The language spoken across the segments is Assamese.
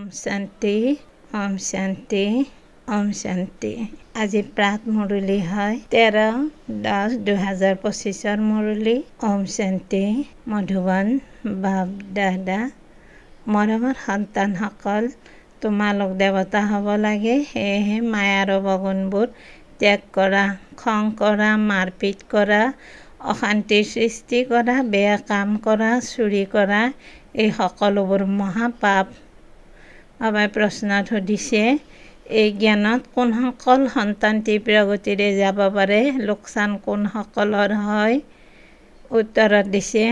শান্তি ওম শান্তি ওম শান্তি। আজি প্ৰাত মুৰলী হয় 13-10-2025 মুৰলী। ওম শান্তি। মধুবন বাপ দাদা, মৰমৰ সন্তানসকল, তোমালোক দেৱতা হ'ব লাগে। সেয়েহে মায়াৰ অৱগুণবোৰ ত্যাগ কৰা, খং কৰা, মাৰপিট কৰা, অশান্তিৰ সৃষ্টি কৰা, বেয়া কাম কৰা, চুৰি কৰা, এই সকলোবোৰ মহাপাপ। বাবাই প্ৰশ্নত সুধিছে, এই জ্ঞানত কোনসকল সন্তান তীব্ৰ গতিৰে যাব পাৰে? লোকচান কোনসকলৰ হয়? উত্তৰত দিছে,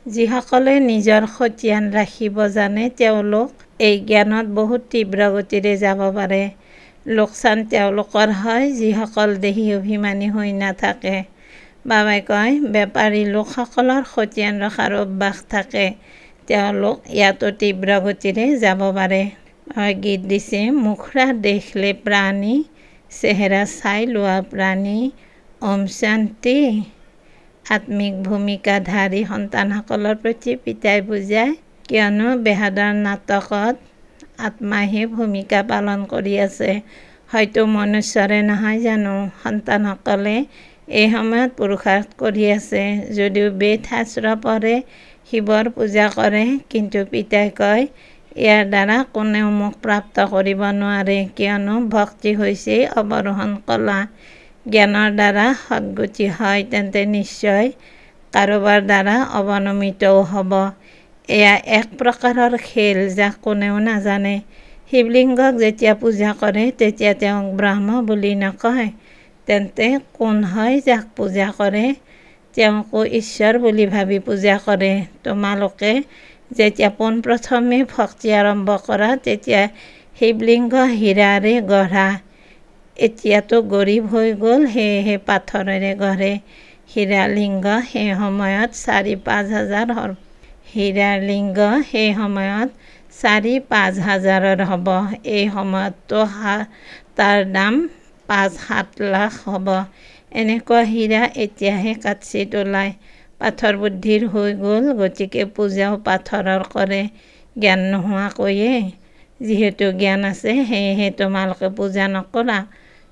যিসকলে নিজৰ খতিয়ান ৰাখিব জানে তেওঁলোক এই জ্ঞানত বহুত তীব্ৰ গতিৰে যাব পাৰে। লোকচান তেওঁলোকৰ হয় যিসকল দেহী অভিমানী হৈ নাথাকে। বাবাই কয়, বেপাৰী লোকসকলৰ খতিয়ান ৰখাৰ অভ্যাস থাকে, তেওঁলোক ইয়াতো তীব্ৰ গতিৰে যাব পাৰে। গীত দিছে, মুখৰা দেখলে প্ৰাণী, চেহেৰা চাই লোৱা প্ৰাণী। ওম শান্তি। আত্মিক ভূমিকাধাৰী সন্তানসকলৰ প্ৰতি পিতাই বুজায়, কিয়নো বেহাদৰ নাটকত আত্মাহে ভূমিকা পালন কৰি আছে। হয়তো মনুষ্যৰে নহয় জানো? সন্তানসকলে এই সময়ত পুৰুষাৰ্থ কৰি আছে, যদিও বেদ শাস্ত্ৰ পঢ়ে, শিৱৰ পূজা কৰে, কিন্তু পিতাই কয়, ইয়াৰ দ্বাৰা কোনেও মোক প্ৰাপ্ত কৰিব নোৱাৰে, কিয়নো ভক্তি হৈছে অৱৰোহণ কলা। জ্ঞানৰ দ্বাৰা সদ্গতি হয়, তেন্তে নিশ্চয় কাৰোবাৰ দ্বাৰা অৱনমিতও হ'ব। এয়া এক প্ৰকাৰৰ খেল, যাক কোনেও নাজানে। শিৱলিংগক যেতিয়া পূজা কৰে, তেতিয়া তেওঁক ব্ৰহ্ম বুলি নকয়, তেন্তে কোন হয় যাক পূজা কৰে? তেওঁকো ঈশ্বৰ বুলি ভাবি পূজা কৰে। তোমালোকে যেতিয়া পোনপ্ৰথমে ভক্তি আৰম্ভ কৰা, তেতিয়া শিৱলিংগ হীৰাৰে গঢ়া। এতিয়াতো গৰীব হৈ গ'ল, সেয়েহে পাথৰেৰে গঢ়ে। হীৰা লিংগ সেই সময়ত 4-5 হাজাৰ হীৰাৰ লিংগ সেই সময়ত 4-5 হাজাৰৰ হ'ব। এই সময়ততো তাৰ দাম 5-7 লাখ হ'ব। এনেকুৱা হীৰা এতিয়াহে কাটছিত ওলায়। পাথৰ বুদ্ধিৰ হৈ গ'ল, গতিকে পূজাও পাথৰৰ কৰে, জ্ঞান নোহোৱাকৈয়ে। যিহেতু জ্ঞান আছে, সেয়েহে তোমালোকে পূজা নকৰা।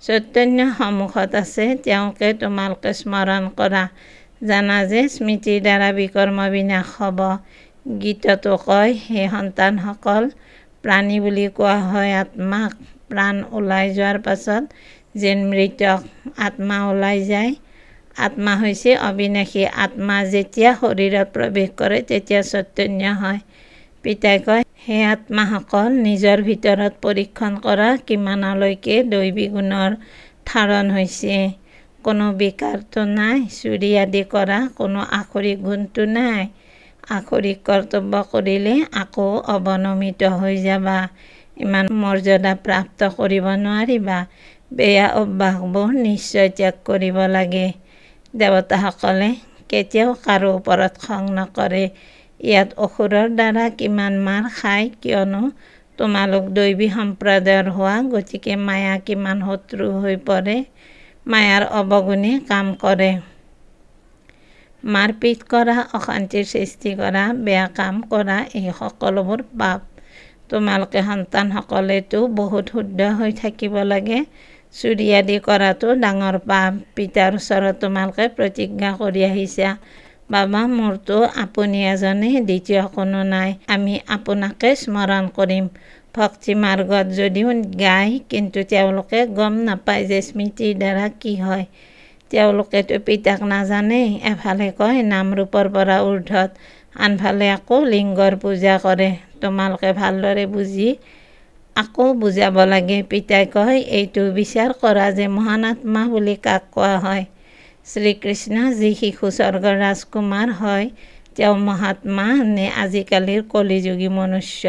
চৈতন্য সন্মুখত আছে, তেওঁকে তোমালোকে স্মৰণ কৰা। জানা যে স্মৃতিৰ দ্বাৰা বিকৰ্ম বিনাশ হ'ব। গীততো কয়, হে সন্তানসকল, প্ৰাণী বুলি কোৱা হয় আত্মাক। প্ৰাণ ওলাই যোৱাৰ পাছত যেন মৃতক আত্মা ওলাই যায়। আত্মা হৈছে অবিনাশী। আত্মা যেতিয়া শৰীৰত প্ৰৱেশ কৰে, তেতিয়া চৈতন্য হয়। পিতাই কয়, হে আত্মাসকল, নিজৰ ভিতৰত পৰীক্ষণ কৰা, কিমানলৈকে দৈবী গুণৰ ধাৰণ হৈছে। কোনো বিকাৰটো নাই। চুৰি আদি কৰা কোনো আসুৰিক গুণটো নাই। আসুৰিক কৰ্তব্য কৰিলে আকৌ অৱনমিত হৈ যাবা। ইমান মৰ্যাদা প্ৰাপ্ত কৰিব নোৱাৰিবা। বেয়া অভ্যাসবোৰ নিশ্চয় ত্যাগ কৰিব লাগে। দেৱতাসকলে কেতিয়াও কাৰো ওপৰত খং নকৰে। ইয়াত অসুৰৰ দ্বাৰা কিমান মাৰ খায়, কিয়নো তোমালোক দৈবী সম্প্ৰদায়ৰ হোৱা, গতিকে মায়া কিমান শত্ৰু হৈ পৰে। মায়াৰ অৱগুণে কাম কৰে। মাৰপিট কৰা, অশান্তিৰ সৃষ্টি কৰা, বেয়া কাম কৰা, এই সকলোবোৰ পাপ। তোমালোকে সন্তানসকলেতো বহুত শুদ্ধ হৈ থাকিব লাগে। চুৰি আদি কৰাটো ডাঙৰ পাপ। পিতাৰ ওচৰত তোমালোকে প্ৰতিজ্ঞা কৰি আহিছা, বাবা, মোৰতো আপুনি এজনে, দ্বিতীয় কোনো নাই। আমি আপোনাকে স্মৰণ কৰিম। ভক্তি মাৰ্গত যদিও গায়, কিন্তু তেওঁলোকে গম নাপায় যে স্মৃতিৰ দ্বাৰা কি হয়। তেওঁলোকেতো পিতাক নাজানে। এফালে কয় নামৰূপৰ পৰা ঊৰ্ধত, আনফালে আকৌ লিংগৰ পূজা কৰে। তোমালোকে ভালদৰে বুজি আকৌ বুজাব লাগে। পিতাই কয়, এইটো বিচাৰ কৰা যে মহান আত্মা বুলি কাক কোৱা হয়। শ্ৰীকৃষ্ণ যি শিশু স্বৰ্গৰ ৰাজকুমাৰ হয়, তেওঁ মহাত্মা নে আজিকালিৰ কলিযুগী মনুষ্য?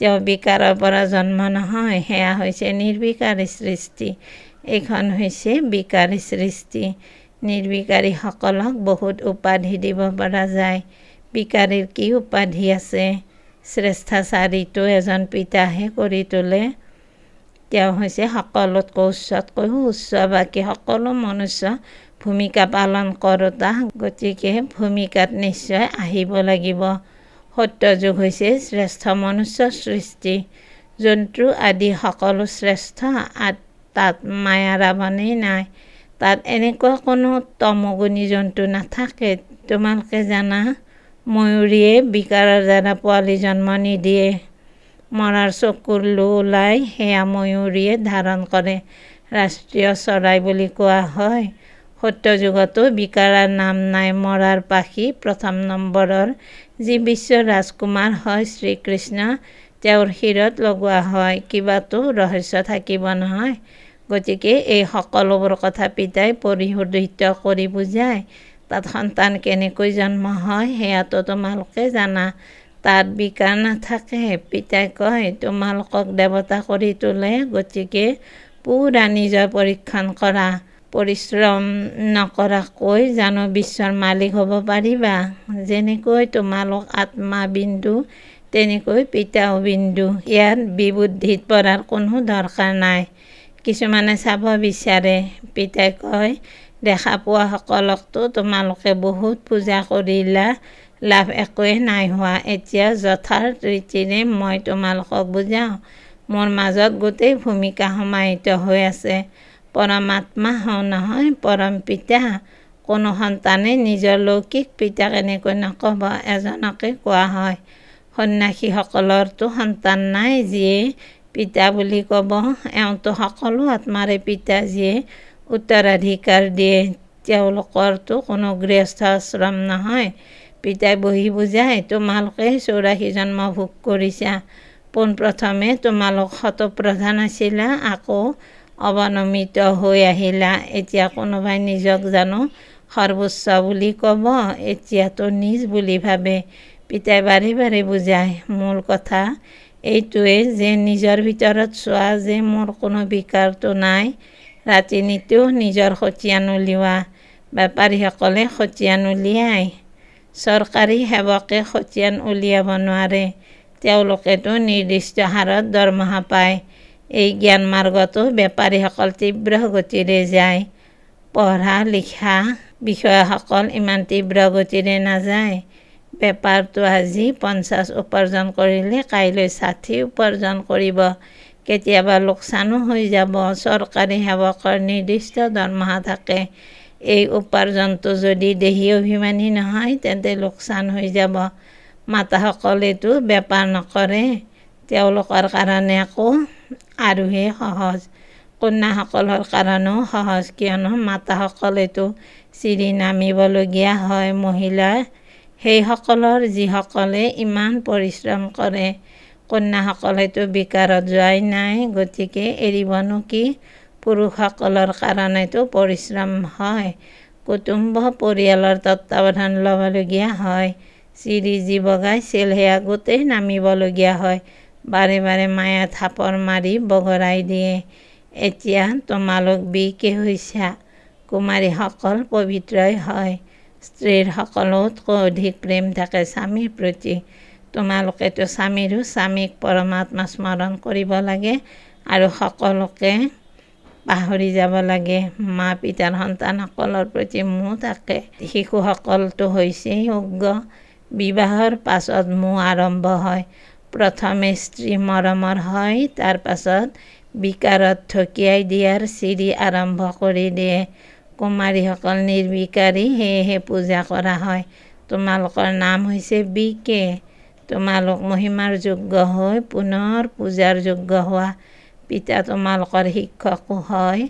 তেওঁ বিকাৰৰ পৰা জন্ম নহয়, সেয়া হৈছে নিৰ্বিকাৰী সৃষ্টি। এইখন হৈছে বিকাৰী সৃষ্টি। নিৰ্বিকাৰীসকলক বহুত উপাধি দিব পৰা যায়। বিকাৰীৰ কি উপাধি আছে? শ্ৰেষ্ঠাচাৰীটো এজন পিতাহে কৰি তোলে। তেওঁ হৈছে সকলোতকৈ উচ্চতকৈও উচ্চ। বাকী সকলো মনুষ্য ভূমিকা পালন কৰোঁতা, গতিকে ভূমিকাত নিশ্চয় আহিব লাগিব। সত্যযুগ হৈছে শ্ৰেষ্ঠ মনুষ্য সৃষ্টি। জন্তু আদি সকলো শ্ৰেষ্ঠ, তাত মায়াৰ আৱৰণেই নাই। তাত এনেকুৱা কোনো তমগুণী জন্তু নাথাকে। তোমালোকে জানা, ময়ূৰীয়ে বিকাৰৰ দ্বাৰা পোৱালি জন্ম নিদিয়ে। মৰাৰ চকুৰ লো ওলাই সেয়া ময়ূৰীয়ে ধাৰণ কৰে। ৰাষ্ট্ৰীয় চৰাই বুলি কোৱা হয়। সত্যযুগতো বিকাৰৰ নাম নাই। মৰাৰ পাখি প্ৰথম নম্বৰৰ যি বিশ্বৰ ৰাজকুমাৰ হয় শ্ৰীকৃষ্ণ, তেওঁৰ শিৰত লগোৱা হয়। কিবাতো ৰহস্য থাকিব নহয়। গতিকে এই সকলোবোৰ কথা পিতাই পৰিশোধিত কৰি বুজায়। তাত সন্তান কেনেকৈ জন্ম হয় সেয়াতো তোমালোকে জানা। তাত বিকাৰ নাথাকে। পিতাই কয়, তোমালোকক দেৱতা কৰি তোলে, গতিকে পুৰা নিজৰ পৰীক্ষণ কৰা। পৰিশ্ৰম নকৰাকৈ জানো বিশ্বৰ মালিক হ'ব পাৰিবা? যেনেকৈ তোমালোক আত্মা বিন্দু, তেনেকৈ পিতাও বিন্দু। ইয়াত বিবুদ্ধিত পৰাৰ কোনো দৰকাৰ নাই। কিছুমানে চাব বিচাৰে। পিতাই কয়, দেখা পোৱা সকলকতো তোমালোকে বহুত পূজা কৰিলা, লাভ একোৱে নাই হোৱা। এতিয়া যথাৰ্থ ৰীতিৰে মই তোমালোকক বুজাওঁ। মোৰ মাজত গোটেই ভূমিকা সমাহিত হৈ আছে। পৰমাত্মা হওঁ নহয়, পৰম পিতা। কোনো সন্তানে নিজৰ লৌকিক পিতাক এনেকৈ নক'ব, এজনকে কোৱা হয়। সন্ন্যাসীসকলৰতো সন্তান নাই যিয়ে পিতা বুলি ক'ব। এওঁতো সকলো আত্মাৰে পিতা যিয়ে উত্তৰাধিকাৰ দিয়ে। তেওঁলোকৰতো কোনো গৃহস্থ আশ্ৰম নহয়। পিতাই বহি বুজায়, তোমালোকে 84 জন্ম ভোগ কৰিছা। পোনপ্ৰথমে তোমালোক শতপ্ৰধান আছিলা, আকৌ অৱনমিত হৈ আহিলা। এতিয়া কোনোবাই নিজক জানো সৰ্বোচ্চ বুলি ক'ব? এতিয়াতো নিজ বুলি ভাবে। পিতাই বাৰে বাৰে বুজায়, মূল কথা এইটোৱে যে নিজৰ ভিতৰত চোৱা যে মোৰ কোনো বিকাৰটো নাই। ৰাতি নিতেও নিজৰ খতিয়ান উলিওৱা। বেপাৰীসকলে খতিয়ান উলিয়ায়। চৰকাৰী সেৱকে খতিয়ান উলিয়াব নোৱাৰে। তেওঁলোকেতো নিৰ্দিষ্ট হাৰত দৰমহা পায়। এই জ্ঞান মাৰ্গতো বেপাৰীসকল তীব্ৰ গতিৰে যায়। পঢ়া লিখা বিষয়াসকল ইমান তীব্ৰ গতিৰে নাযায়। বেপাৰটো আজি 50 উপাৰ্জন কৰিলে কাইলৈ 60 উপাৰ্জন কৰিব। কেতিয়াবা লোকচানো হৈ যাব। চৰকাৰী সেৱকৰ নিৰ্দিষ্ট দৰমহা থাকে। এই উপাৰ্জনটো যদি দেহী অভিমানী নহয় তেন্তে লোকচান হৈ যাব। মাতাসকলেতো বেপাৰ নকৰে। তেওঁলোকৰ কাৰণে আকৌ আৰুহে সহজ। কন্যাসকলৰ কাৰণেও সহজ, কিয়নো মাতাসকলেতো চিৰি নামিবলগীয়া হয়। মহিলা সেইসকলৰ যিসকলে ইমান পৰিশ্ৰম কৰে। কন্যাসকলেতো বিকাৰত যোৱাই নাই, গতিকে এৰিবনো কি? পুৰুষসকলৰ কাৰণেতো পৰিশ্ৰম হয়। কুটুম্ব পৰিয়ালৰ তত্বাৱধান ল'বলগীয়া হয়। চিৰি যি বগাইছিল সেয়া গোটেই নামিবলগীয়া হয়। বাৰে বাৰে মায়ে থাপৰ মাৰি বগৰাই দিয়ে। এতিয়া তোমালোক বিকে হৈছা। কুমাৰীসকল পবিত্ৰই হয়। স্ত্ৰীৰ সকলোতকৈ অধিক প্ৰেম থাকে স্বামীৰ প্ৰতি। তোমালোকেতো স্বামীৰো স্বামীক পৰমাত্মা স্মৰণ কৰিব লাগে আৰু সকলোকে পাহৰি যাব লাগে। মা পিতাৰ সন্তানসকলৰ প্ৰতি মোহ থাকে। শিশুসকলতো হৈছেই উগ্ৰ। বিবাহৰ পাছত মোহ আৰম্ভ হয়। প্ৰথমে স্ত্ৰী মৰমৰ হয়, তাৰ পাছত বিকাৰত ঠকিয়াই দিয়াৰ চিৰি আৰম্ভ কৰি দিয়ে। কুমাৰীসকল নিৰ্বিকাৰী, সেয়েহে পূজা কৰা হয়। তোমালোকৰ নাম হৈছে বিকে। তোমালোক মহিমাৰ যোগ্য হৈ পুনৰ পূজাৰ যোগ্য হোৱা। পিতা তোমালোকৰ শিক্ষকো হয়।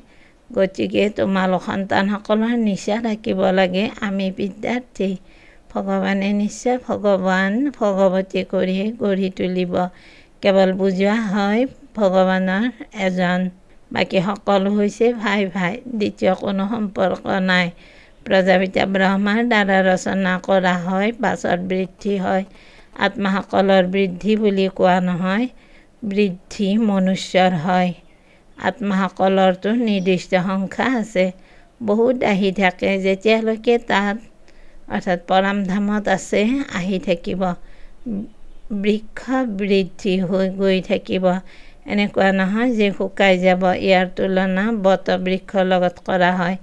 গতিকে তোমালোক সন্তানসকলৰ নিচা ৰাখিব লাগে, আমি বিদ্যাৰ্থী। ভগৱানে নিশ্চয় ভগৱান ভগৱতী কৰিয়ে গঢ়ি তুলিব। কেৱল বুজোৱা হয় ভগৱানৰ এজন, বাকী সকলো হৈছে ভাই ভাই। দ্বিতীয় কোনো সম্পৰ্ক নাই। প্ৰজাপিতা ব্ৰহ্মাৰ দ্বাৰা ৰচনা কৰা হয়, পাছত বৃদ্ধি হয়। আত্মাসকলৰ বৃদ্ধি বুলি কোৱা নহয়, বৃদ্ধি মনুষ্যৰ হয়। আত্মাসকলৰতো নিৰ্দিষ্ট সংখ্যা আছে। বহুত আহি থাকে। যেতিয়ালৈকে তাত অৰ্থাৎ পৰমধামত আছে আহি থাকিব। বৃক্ষ বৃদ্ধি হৈ গৈ থাকিব। এনেকুৱা নহয় যে শুকাই যাব। ইয়াৰ তুলনা বট বৃক্ষৰ লগত কৰা হয়।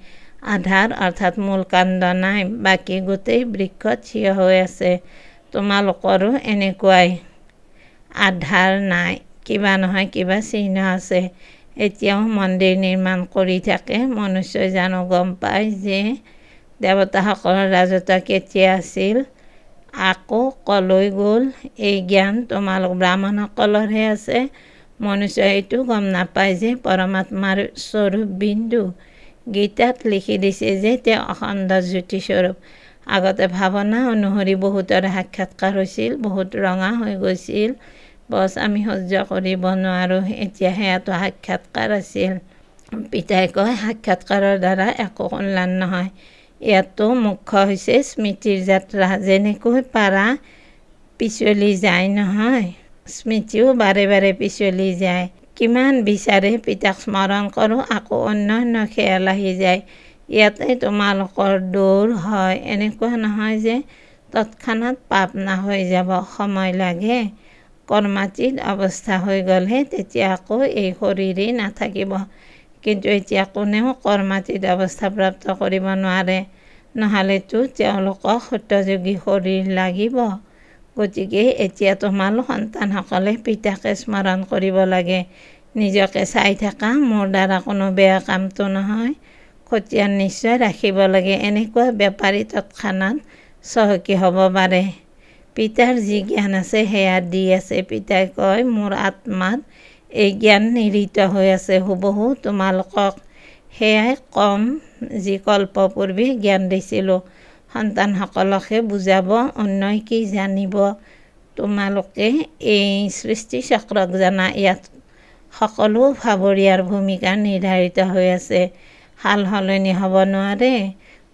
আধাৰ অৰ্থাৎ মূল কাণ্ড নাই, বাকী গোটেই বৃক্ষ থিয় হৈ আছে। তোমালোকৰো এনেকুৱাই আধাৰ নাই, কিবা নহয় কিবা চিহ্ন আছে। এতিয়াও মন্দিৰ নিৰ্মাণ কৰি থাকে। মনুষ্যই জানো গম পায় যে দেৱতাসকলৰ ৰাজত্ব কেতিয়া আছিল, আকৌ কলৈ গ'ল? এই জ্ঞান তোমালোক ব্ৰাহ্মণসকলৰহে আছে। মনুষ্যই এইটো গম নাপায় যে পৰমাত্মাৰ স্বৰূপ বিন্দু। গীতাত লিখি দিছে যে তেওঁ অখণ্ড জ্যোতিস্বৰূপ। আগতে ভাৱনা অনুসৰি বহুতৰ সাক্ষাৎকাৰ হৈছিল, বহুত ৰঙা হৈ গৈছিল, বছ আমি সহ্য কৰিব নোৱাৰোঁ। এতিয়া সেয়াতো সাক্ষাৎকাৰ আছিল। পিতাই কয় সাক্ষাৎকাৰৰ দ্বাৰা একো কল্যাণ নহয়। ইয়াতো মুখ্য হৈছে স্মৃতিৰ যাত্ৰা। যেনেকৈ পাৰা পিছলি যায় নহয়, স্মৃতিও বাৰে বাৰে পিছলি যায়। কিমান বিচাৰে পিতাক স্মৰণ কৰোঁ, আকৌ অন্য খেয়াল আহি যায়। ইয়াতে তোমালোকৰ দৌৰ হয়। এনেকুৱা নহয় যে তৎক্ষণাত পাপ হৈ যাব, সময় লাগে। কৰ্মাতীত অৱস্থা হৈ গ'লে তেতিয়া আকৌ এই শৰীৰেই নাথাকিব। কিন্তু এতিয়া কোনেও কৰ্মাতীত অৱস্থা প্ৰাপ্ত কৰিব নোৱাৰে, নহ'লেতো তেওঁলোকক সত্যযোগী শৰীৰ লাগিব। গতিকে এতিয়া তোমালোক সন্তানসকলে পিতাকে স্মৰণ কৰিব লাগে। নিজকে চাই থাকা, মোৰ দ্বাৰা কোনো বেয়া কামটো নহয়, খতিয়ান নিশ্চয় ৰাখিব লাগে। এনেকুৱা বেপাৰী তৎক্ষণাত চহকী হ'ব পাৰে। পিতাৰ যি জ্ঞান আছে সেয়া দি আছে। পিতাই কয় মোৰ আত্মাত এই জ্ঞান নিহিত হৈ আছে, হুবহু তোমালোকক সেয়াই কম যি কল্পপূৰ্বে জ্ঞান দিছিলোঁ। সন্তানসকলকহে বুজাব, অন্যই কি জানিব। তোমালোকে এই সৃষ্টি চক্ৰক জানা। ইয়াত সকলো ভাৱৰীয়াৰ ভূমিকা নিৰ্ধাৰিত হৈ আছে। সাল সলনি হ'ব নোৱাৰে।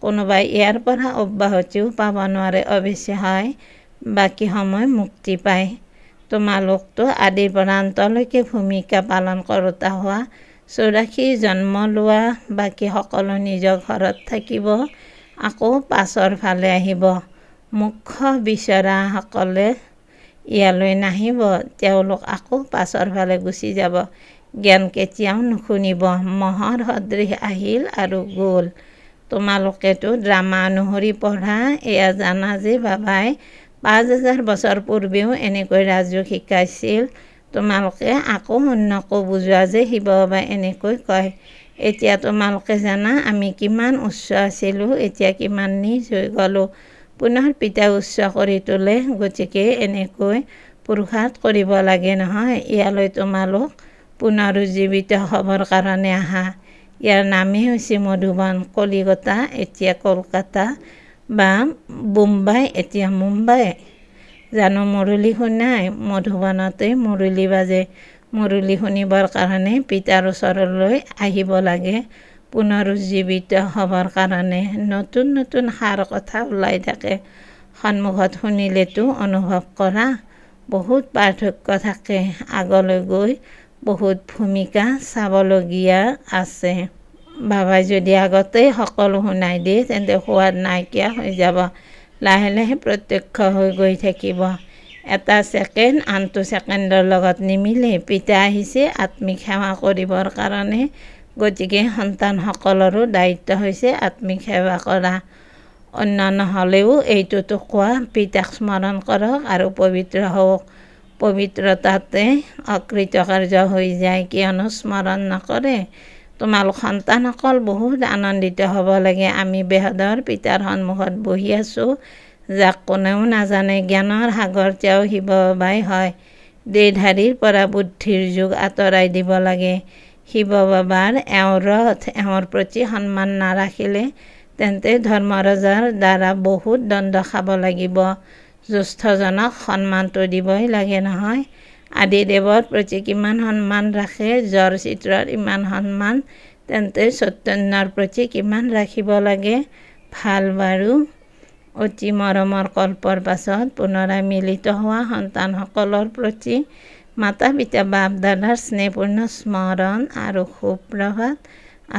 কোনোবাই ইয়াৰ পৰা অব্যাহতিও পাব নোৱাৰে। অৱশ্যে হয়, বাকী সময় মুক্তি পায়। তোমালোকতো আদিৰ পৰা অন্তলৈকে ভূমিকা পালন কৰোঁতা হোৱা। 84 জন্ম লোৱা, বাকী সকলো নিজৰ ঘৰত থাকিব, আকৌ পাছৰ ফালে আহিব। মুখ্য বিচৰাসকলে ইয়ালৈ নাহিব, তেওঁলোক আকৌ পাছৰ ফালে গুচি যাব। জ্ঞান কেতিয়াও নুশুনিব। মহৰ সদৃশ আহিল আৰু গ'ল। তোমালোকেতো ড্ৰামা অনুসৰি পঢ়া। এয়া জানা যে বাবাই 5000 বছৰ পূৰ্বেও এনেকৈ ৰাজযোগ শিকাইছিল। তোমালোকে আকৌ অন্যকো বুজোৱা যে শিৱ বাবাই এনেকৈ কয়। এতিয়া তোমালোকে জানা আমি কিমান উচ্চ আছিলোঁ, এতিয়া কিমান নিচ হৈ গ'লোঁ। পুনৰ পিতাই উচ্চ কৰি তোলে। গতিকে এনেকৈ পুৰুষাৰ্থ কৰিব লাগে নহয়। ইয়ালৈ তোমালোক পুনৰুজ্জীৱিত হ'বৰ কাৰণে আহা। ইয়াৰ নামেই হৈছে মধুবন। কলিকতা এতিয়া কলকাতা, বা বোম্বাই এতিয়া মুম্বাই। জানো মুৰলী শুনাই? মধুবনতে মুৰলী বাজে। মুৰলী শুনিবৰ কাৰণে পিতাৰ ওচৰলৈ আহিব লাগে, পুনৰুজ্জীৱিত হ'বৰ কাৰণে। নতুন নতুন সাৰ কথা ওলাই থাকে। সন্মুখত শুনিলেতো অনুভৱ কৰা। বহুত পাৰ্থক্য থাকে। আগলৈ গৈ বহুত ভূমিকা চাবলগীয়া আছে। বাবাই যদি আগতেই সকলো শুনাই দিয়ে তেন্তে সোৱাদ নাইকিয়া হৈ যাব। লাহে লাহে প্ৰত্যক্ষ হৈ গৈ থাকিব। এটা ছেকেণ্ড আনটো ছেকেণ্ডৰ লগত নিমিলে। পিতা আহিছে আত্মিক সেৱা কৰিবৰ কাৰণে। গতিকে সন্তানসকলৰো দায়িত্ব হৈছে আত্মিক সেৱা কৰা। অন্য নহ'লেও এইটোতো কোৱা, পিতাক স্মৰণ কৰক আৰু পবিত্ৰ হওক। পবিত্ৰতাতে অকৃতকাৰ্য হৈ যায়, কিয়নো স্মৰণ নকৰে। তোমালোক সন্তানসকল বহুত আনন্দিত হ'ব লাগে। আমি বেহদৰ পিতাৰ সন্মুখত বহি আছোঁ, যাক কোনেও নাজানে। জ্ঞানৰ সাগৰ তেওঁ শিৱ বাবাই হয়। দেহধাৰীৰ পৰা বুদ্ধিৰ যুগ আঁতৰাই দিব লাগে। শিৱ বাবাৰ এওঁৰ ৰথ, এওঁৰ প্ৰতি সন্মান নাৰাখিলে তেন্তে ধৰ্মৰজাৰ দ্বাৰা বহুত দণ্ড খাব লাগিব। জ্যেষ্ঠজনক সন্মানটো দিবই লাগে নহয়। আদিদেৱৰ প্ৰতি কিমান সন্মান ৰাখে, জ্বৰ চিত্ৰৰ ইমান সন্মান, তেন্তে চৈতন্যৰ প্ৰতি কিমান ৰাখিব লাগে। ভাল বাৰু। অতি মৰমৰ কল্পৰ পাছত পুনৰাই মিলিত হোৱা সন্তানসকলৰ প্ৰতি মাতা পিতা বাপ দাদাৰ স্নেহপূৰ্ণ স্মৰণ আৰু সুপ্ৰভাত।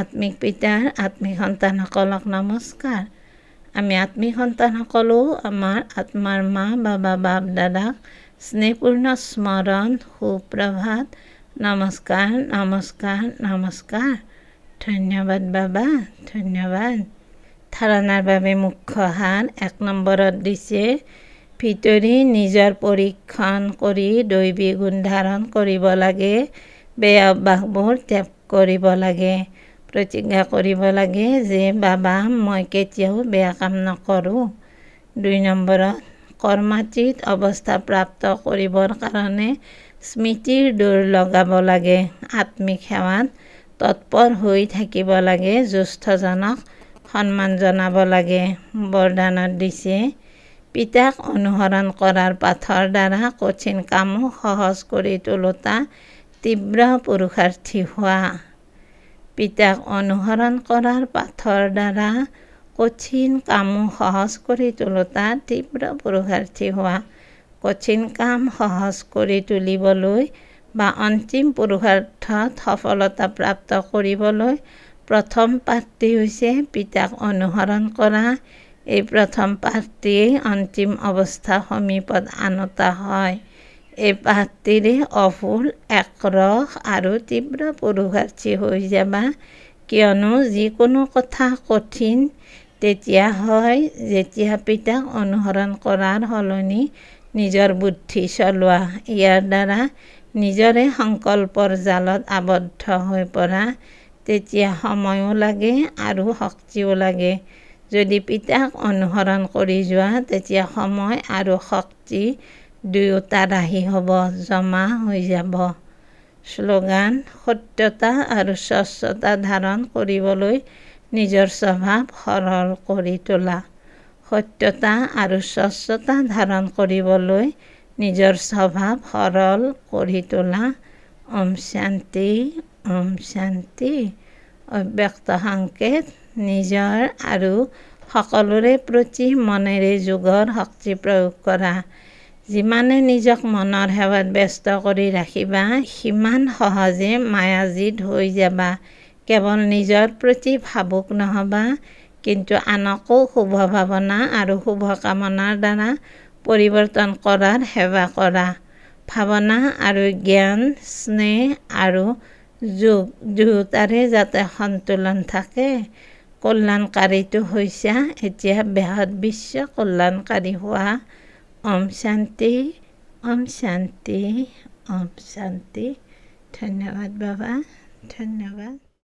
আত্মিক পিতাৰ আত্মিক সন্তানসকলক নমস্কাৰ। আমি আত্মিক সন্তানসকলো আমাৰ আত্মাৰ মা বাবা বাপ দাদাক স্নেহপূৰ্ণ স্মৰণ, সুপ্ৰভাত, নমস্কাৰ নমস্কাৰ নমস্কাৰ। ধন্যবাদ বাবা, ধন্যবাদ। ধাৰণাৰ বাবে মুখ্য সাৰ 1 নম্বৰত দিছে ভিতৰি নিজৰ পৰীক্ষণ কৰি দৈৱী গুণ ধাৰণ কৰিব লাগে। বেয়া অভ্যাসবোৰ ত্যাগ কৰিব লাগে। প্ৰতিজ্ঞা কৰিব লাগে যে বাবা মই কেতিয়াও বেয়া কাম নকৰোঁ। 2 নম্বৰত কৰ্মাতীত অৱস্থা প্ৰাপ্ত কৰিবৰ কাৰণে স্মৃতিৰ দৌৰ লগাব লাগে। আত্মিক সেৱাত তৎপৰ হৈ থাকিব লাগে। জ্যেষ্ঠজনক সন্মান জনাব লাগে। বৰদানত দিছে পিতাক অনুসৰণ কৰাৰ পাঠৰ দ্বাৰা কঠিন কামো সহজ কৰি তোলোতা তীব্ৰ পুৰুষাৰ্থী হোৱা। পিতাক অনুসৰণ কৰাৰ পাঠৰ দ্বাৰা কঠিন কামো সহজ কৰি তোলোতা তীব্ৰ পুৰুষাৰ্থী হোৱা। কঠিন কাম সহজ কৰি তুলিবলৈ বা অন্তিম পুৰুষাৰ্থত সফলতা প্ৰাপ্ত কৰিবলৈ প্ৰথম পাঠটি হৈছে পিতাক অনুসৰণ কৰা। এই প্ৰথম পাঠটিয়েই অন্তিম অৱস্থা সমীপত আনতা হয়। এই পাঠটিৰে অভুল একৰস আৰু তীব্ৰ পুৰুষাৰ্থী হৈ যাবা। কিয়নো যিকোনো কথা কঠিন তেতিয়া হয় যেতিয়া পিতাক অনুসৰণ কৰাৰ সলনি নিজৰ বুদ্ধি চলোৱা। ইয়াৰ দ্বাৰা নিজৰে সংকল্পৰ জালত আবদ্ধ হৈ পৰা। তেতিয়া সময়ো লাগে আৰু শক্তিও লাগে। যদি পিতাক অনুসৰণ কৰি যোৱা তেতিয়া সময় আৰু শক্তি দুয়োটা ৰাহি হ'ব, জমা হৈ যাব। শ্লোগান: সত্যতা আৰু স্বচ্ছতা ধাৰণ কৰিবলৈ নিজৰ স্বভাৱ সৰল কৰি তোলা। সত্যতা আৰু স্বচ্ছতা ধাৰণ কৰিবলৈ নিজৰ স্বভাৱ সৰল কৰি তোলা। ওম শান্তি, ওম শান্তি। অব্যক্ত সংকেত: নিজৰ আৰু সকলোৰে প্ৰতি মনেৰে যোগৰ শক্তি প্ৰয়োগ কৰা। যিমানে নিজক মনৰ সেৱাত ব্যস্ত কৰি ৰাখিবা সিমান সহজে মায়াজিত হৈ যাবা। কেৱল নিজৰ প্ৰতি ভাবুক নহবা, কিন্তু আনকো শুভ ভাৱনা আৰু শুভ কামনাৰ দ্বাৰা পৰিৱৰ্তন কৰাৰ সেৱা কৰা। ভাৱনা আৰু জ্ঞান, স্নেহ আৰু যোগ দুয়োটাৰে যাতে সন্তুলন থাকে। কল্যাণকাৰীটো হৈছা এতিয়া বৃহৎ বিশ্ব কল্যাণকাৰী হোৱা। ওম শান্তি, ওম শান্তি, ওম শান্তি। ধন্যবাদ বাবা, ধন্যবাদ।